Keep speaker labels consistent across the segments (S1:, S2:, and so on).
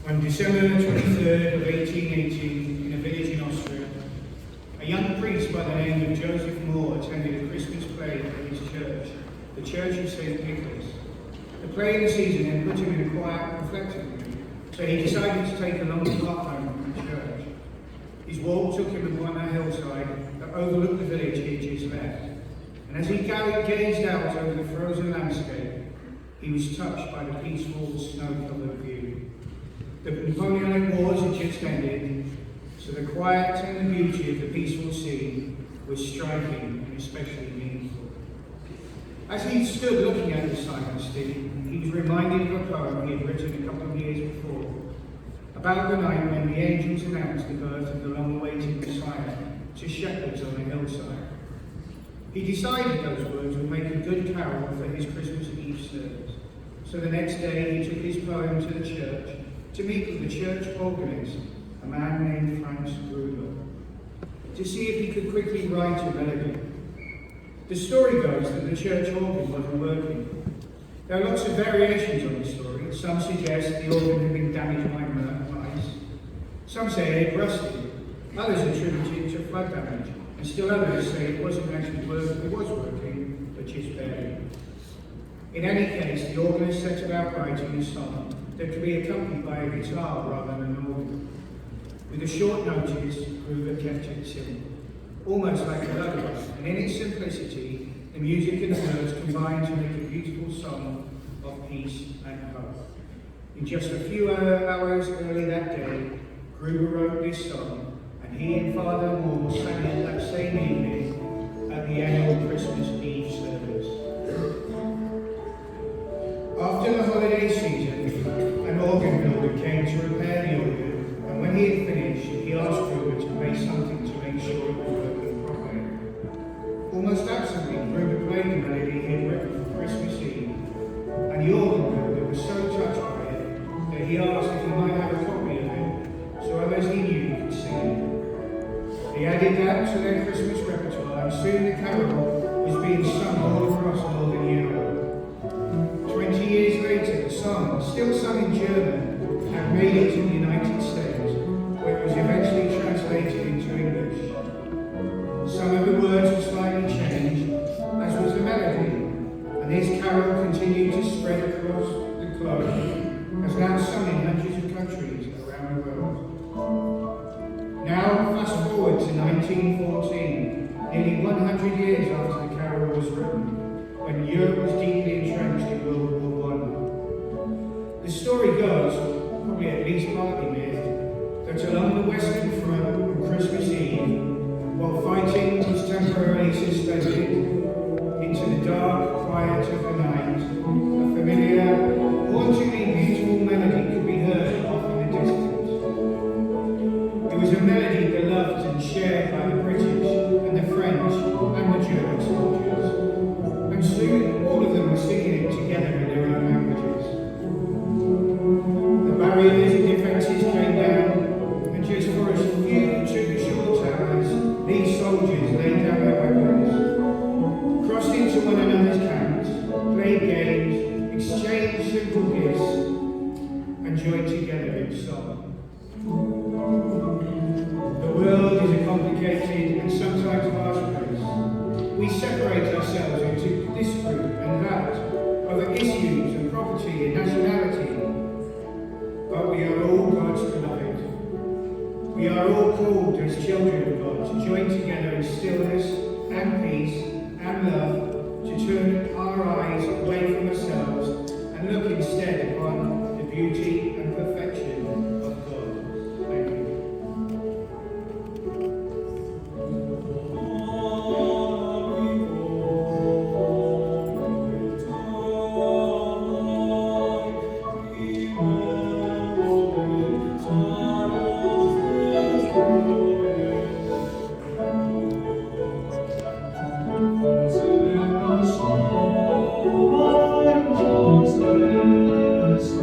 S1: On December 23rd of 1880, in a village in Austria, a young priest by the name of Joseph Moore attended a Christmas play at his church, the Church of St. Nicholas. The play in the season had put him in a quiet, reflective mood, so he decided to take a long walk home from the church. His walk took him upon a hillside that overlooked the village he had just left, and as he gazed out over the frozen landscape, he was touched by the peaceful, snow-covered view. The Napoleonic Wars had just ended, so the quiet and the beauty of the peaceful scene was striking and especially meaningful. As he stood looking at the silent scene, he was reminded of a poem he had written a couple of years before, about the night when the angels announced the birth of the long-awaited Messiah to shepherds on a hillside. He decided those words would make a good carol for his Christmas Eve service, so the next day he took his poem to the church to meet with the church organist, a man named Franz Gruber, to see if he could quickly write a melody. The story goes that the church organ wasn't working. There are lots of variations on the story. Some suggest the organ had been damaged by mice. Some say it rusted. Others attribute it to flood damage. And still others say it wasn't actually working. It was working, but just barely. In any case, the organist set about writing a song that could be accompanied by a guitar rather than an organ. With a short notice, Gruber kept it simple, almost like a lullaby, and in its simplicity, the music and the words combined to make a beautiful song of peace and hope. In just a few hours early that day, Gruber wrote this song, and he and Father Moore sang it that same evening at the annual Christmas Eve service. After the holiday season, an organ builder came to repair the organ, and when he had finished, he asked Gruber to play something to make sure it was working properly. Almost absently, Gruber played the melody he had written for Christmas Eve, and the organ builder was so touched by it that he asked if he might have a copy of it, so others he knew could sing it. They added that to their Christmas repertoire, and soon the carol was being sung all across Northern Europe. 20 years later, the song, still sung in German, had made it to the United States, where it was eventually translated into English. Some of the words were slightly changed, as was the melody, and this carol continued to spread across the globe, as now sung in hundreds of countries around the world. Now, fast forward to 1914, nearly 100 years after the carol was written, when Europe was deeply entrenched in World War I. The story goes, probably at least partly myth, that along the Western Front on Christmas Eve, while fighting was temporarily suspended, into the dark quiet of the night, a familiar, hauntingly beautiful melody could be heard off in the distance. It was a melody beloved and shared by the British and the French and the German soldiers. And soon, all of them were singing it together in their own languages. The barriers and defences came down, and just for a few two short hours, these soldiers laid down their weapons, crossed into one another's camps, played games, exchanged simple gifts, and joined together in song. The world is a complicated and sometimes harsh place. We separate ourselves into this group and that, over issues and property and nationality. But we are all God's beloved. We are all called as children of God to join together in stillness and peace and love, to turn our eyes away from ourselves and look instead upon the beauty and perfection of God. Thank you.
S2: Oh,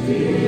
S2: Spirit.